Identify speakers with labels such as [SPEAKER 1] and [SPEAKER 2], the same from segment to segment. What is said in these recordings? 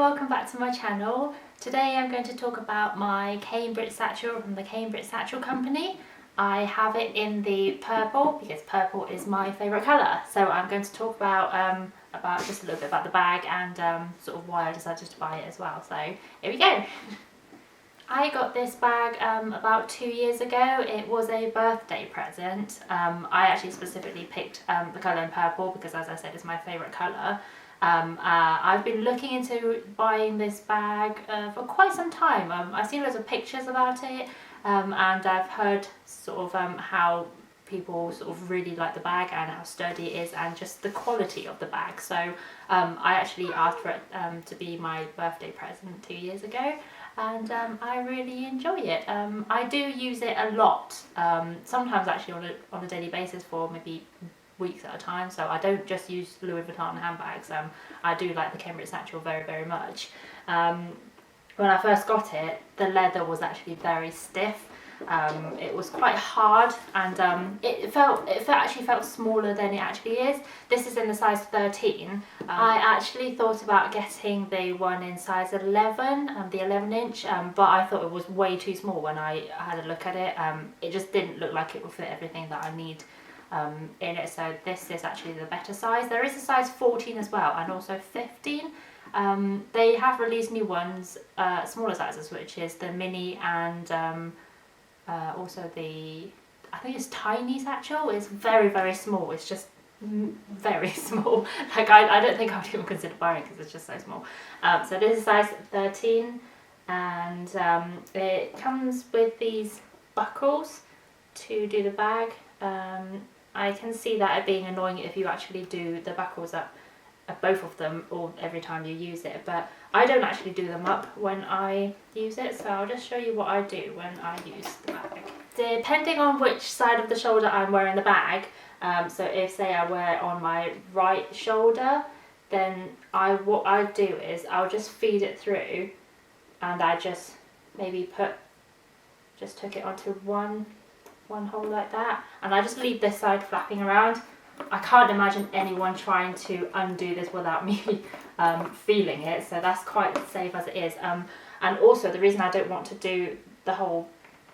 [SPEAKER 1] welcome back to my channel. Today I'm going to talk about my Cambridge Satchel from the Cambridge Satchel company. I have it in the purple because purple is my favourite colour. So I'm going to talk about just a little bit about the bag and sort of why I decided to buy it as well. So here we go. I got this bag about 2 years ago. It was a birthday present. I actually specifically picked the colour in purple because, as I said, it's my favourite colour. I've been looking into buying this bag for quite some time. I've seen loads of pictures about it and I've heard sort of how people sort of really like the bag and how sturdy it is and just the quality of the bag. So I actually asked for it to be my birthday present 2 years ago, and I really enjoy it. I do use it a lot, sometimes actually on a daily basis for maybe weeks at a time. So I don't just use Louis Vuitton handbags. I do like the Cambridge Satchel very, very much. When I first got it, the leather was actually very stiff. It was quite hard, and it actually felt smaller than it actually is. This is in the size 13. I actually thought about getting the one in size 11, the 11-inch, but I thought it was way too small when I had a look at it. It just didn't look like it would fit everything that I need in it, so this is actually the better size. There is a size 14 as well, and also 15. They have released new ones, smaller sizes, which is the mini and also the, I think it's tiny satchel. It's very, very small. It's just very small. Like I don't think I would even consider buying it because it's just so small. So this is size 13, and it comes with these buckles to do the bag. I can see that it being annoying if you actually do the buckles up, both of them, or every time you use it, but I don't actually do them up when I use it, so I'll just show you what I do when I use the bag. Depending on which side of the shoulder I'm wearing the bag, so if say I wear it on my right shoulder, then what I do is I'll just feed it through, and I just maybe took it onto one hole like that, and I just leave this side flapping around. I can't imagine anyone trying to undo this without me feeling it, so that's quite safe as it is. And also the reason I don't want to do the whole,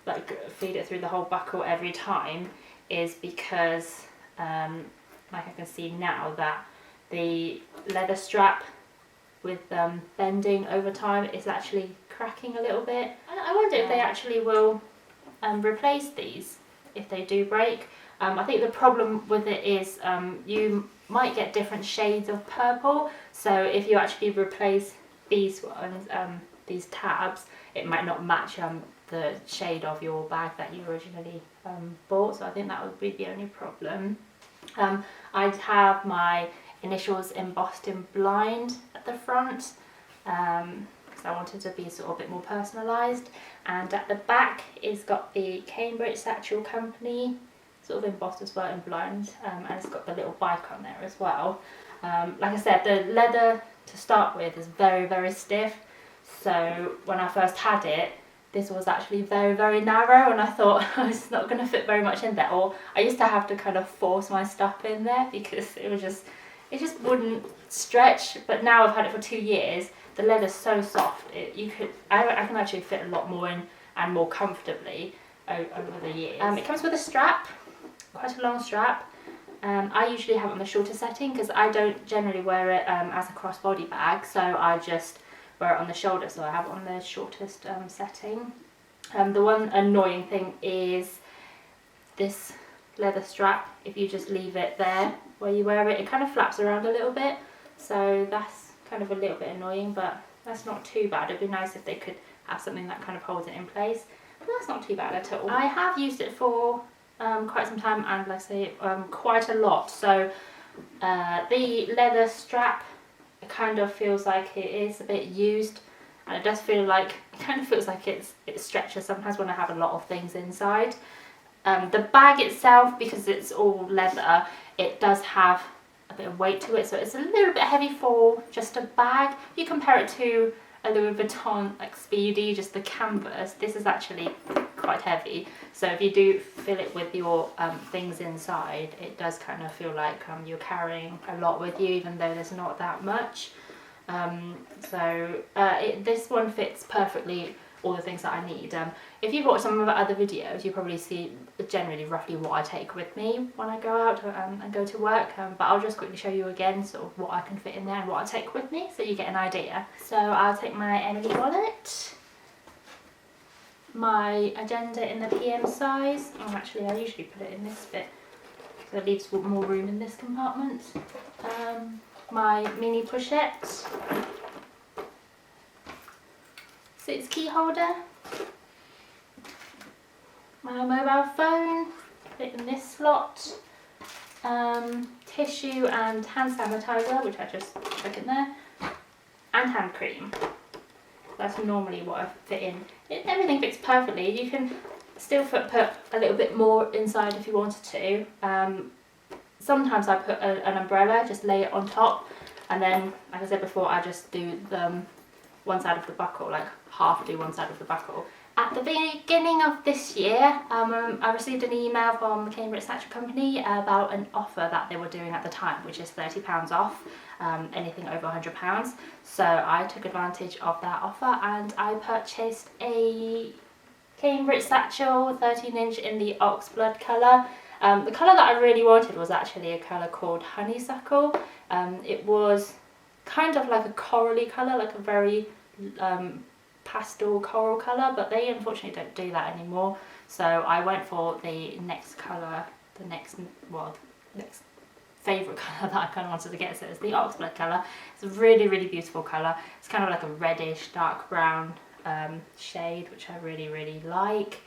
[SPEAKER 1] like feed it through the whole buckle every time, is because like I can see now that the leather strap with bending over time is actually cracking a little bit. I wonder if they actually will replace these if they do break. I think the problem with it is you might get different shades of purple, so if you actually replace these ones, these tabs, it might not match the shade of your bag that you originally bought, so I think that would be the only problem. I'd have my initials embossed in blind at the front, because I wanted to be sort of a bit more personalised, and at the back it's got the Cambridge Satchel company sort of embossed as well in blind, and it's got the little bike on there as well. Like I said, the leather to start with is very, very stiff, so when I first had it, this was actually very, very narrow, and I thought it's not going to fit very much in there, or I used to have to kind of force my stuff in there because it just wouldn't stretch. But now I've had it for 2 years, the leather's so soft, I can actually fit a lot more in and more comfortably over the years. It comes with a strap, quite a long strap. I usually have it on the shorter setting because I don't generally wear it as a crossbody bag, so I just wear it on the shoulder, so I have it on the shortest setting. The one annoying thing is this leather strap. If you just leave it there where you wear it, it kind of flaps around a little bit, so that's kind of a little bit annoying, but that's not too bad. It'd be nice if they could have something that kind of holds it in place, but that's not too bad at all. I have used it for quite some time, and like I say, quite a lot. So the leather strap, it kind of feels like it is a bit used, and it does feel like, it kind of feels like it stretches sometimes when I have a lot of things inside. The bag itself, because it's all leather, it does have a bit of weight to it, so it's a little bit heavy for just a bag. If you compare it to a Louis Vuitton like Speedy, just the canvas, this is actually quite heavy, so if you do fill it with your things inside, it does kind of feel like you're carrying a lot with you, even though there's not that much. This one fits perfectly all the things that I need. If you've watched some of the other videos, you probably see generally roughly what I take with me when I go out and go to work, but I'll just quickly show you again sort of what I can fit in there and what I take with me so you get an idea. So I'll take my Emilie Wallet, my agenda in the PM size. Oh, actually I usually put it in this bit so it leaves more room in this compartment. My mini Pochette, 6 key holder, my mobile phone, fit in this slot, tissue and hand sanitizer, which I just stuck in there, and hand cream. That's normally what I fit in. Everything fits perfectly. You can still put a little bit more inside if you wanted to. Sometimes I put an umbrella, just lay it on top, and then, like I said before, I just do one side of the buckle, like half do one side of the buckle. At the beginning of this year, I received an email from the Cambridge Satchel company about an offer that they were doing at the time, which is £30 off anything over £100. So I took advantage of that offer and I purchased a Cambridge Satchel 13-inch in the oxblood colour. The colour that I really wanted was actually a colour called honeysuckle. It was kind of like a corally colour, like a very pastel coral colour, but they unfortunately don't do that anymore. So I went for the next colour, the next favourite colour that I kind of wanted to get. So it's the oxblood colour. It's a really, really beautiful colour. It's kind of like a reddish, dark brown shade, which I really, really like.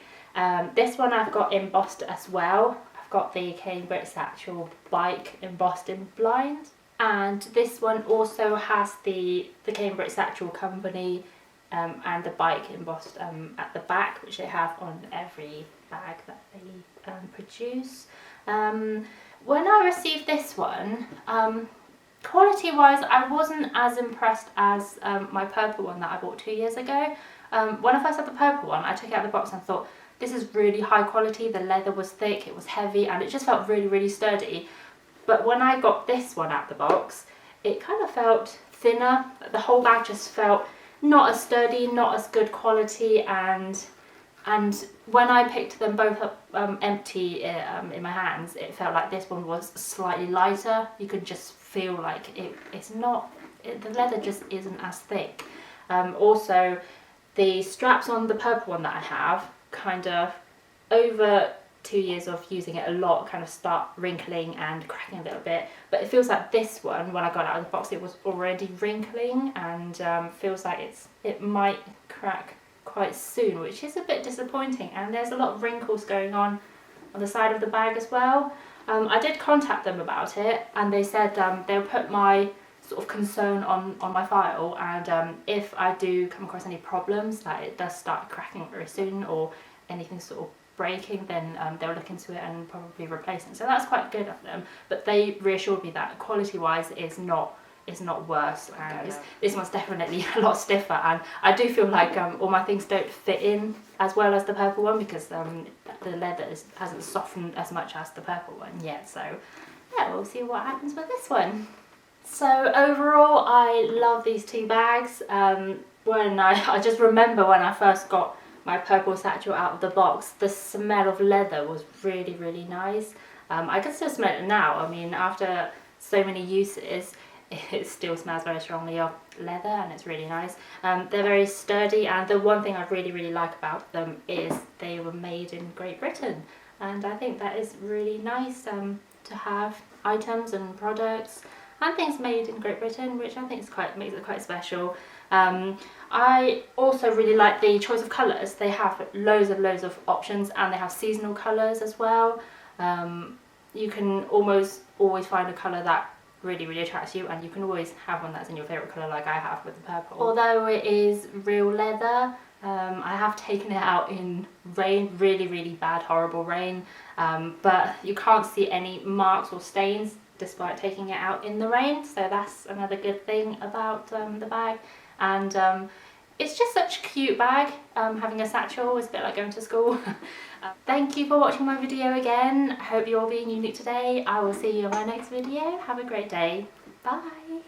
[SPEAKER 1] This one I've got embossed as well. I've got the Cambridge Satchel bike embossed in blind. And this one also has the Cambridge Satchel company and the bike embossed at the back, which they have on every bag that they produce. When I received this one, quality wise I wasn't as impressed as my purple one that I bought 2 years ago. When I first had the purple one, I took it out of the box and thought, this is really high quality. The leather was thick, it was heavy, and it just felt really, really sturdy. But when I got this one out the box, it kind of felt thinner. The whole bag just felt not as sturdy, not as good quality, and when I picked them both up empty in my hands, it felt like this one was slightly lighter. You could just feel like the leather just isn't as thick. Also, the straps on the purple one that I have, kind of over 2 years of using it a lot, kind of start wrinkling and cracking a little bit, but it feels like this one, when I got it out of the box, it was already wrinkling and feels like it might crack quite soon, which is a bit disappointing. And there's a lot of wrinkles going on the side of the bag as well. I did contact them about it and they said they'll put my sort of concern on my file, and if I do come across any problems that it does start cracking very soon or anything sort of breaking, then they'll look into it and probably replace it. So that's quite good of them, but they reassured me that quality wise is not worse, and this one's definitely a lot stiffer, and I do feel like all my things don't fit in as well as the purple one because the leather hasn't softened as much as the purple one yet. So yeah, we'll see what happens with this one. So overall I love these two bags. When I just remember when I first got my purple satchel out of the box, the smell of leather was really, really nice. I can still smell it now. I mean, after so many uses, it still smells very strongly of leather and it's really nice. They're very sturdy, and the one thing I really, really like about them is they were made in Great Britain, and I think that is really nice to have items and products and things made in Great Britain, which I think makes it quite special. I also really like the choice of colours. They have loads of options, and they have seasonal colours as well. You can almost always find a colour that really, really attracts you, and you can always have one that's in your favourite colour like I have with the purple. Although it is real leather, I have taken it out in rain, really, really bad, horrible rain, but you can't see any marks or stains despite taking it out in the rain, so that's another good thing about the bag. And it's just such a cute bag. Having a satchel is a bit like going to school. Thank you for watching my video again. I hope you're being unique today. I will see you in my next video. Have a great day. Bye.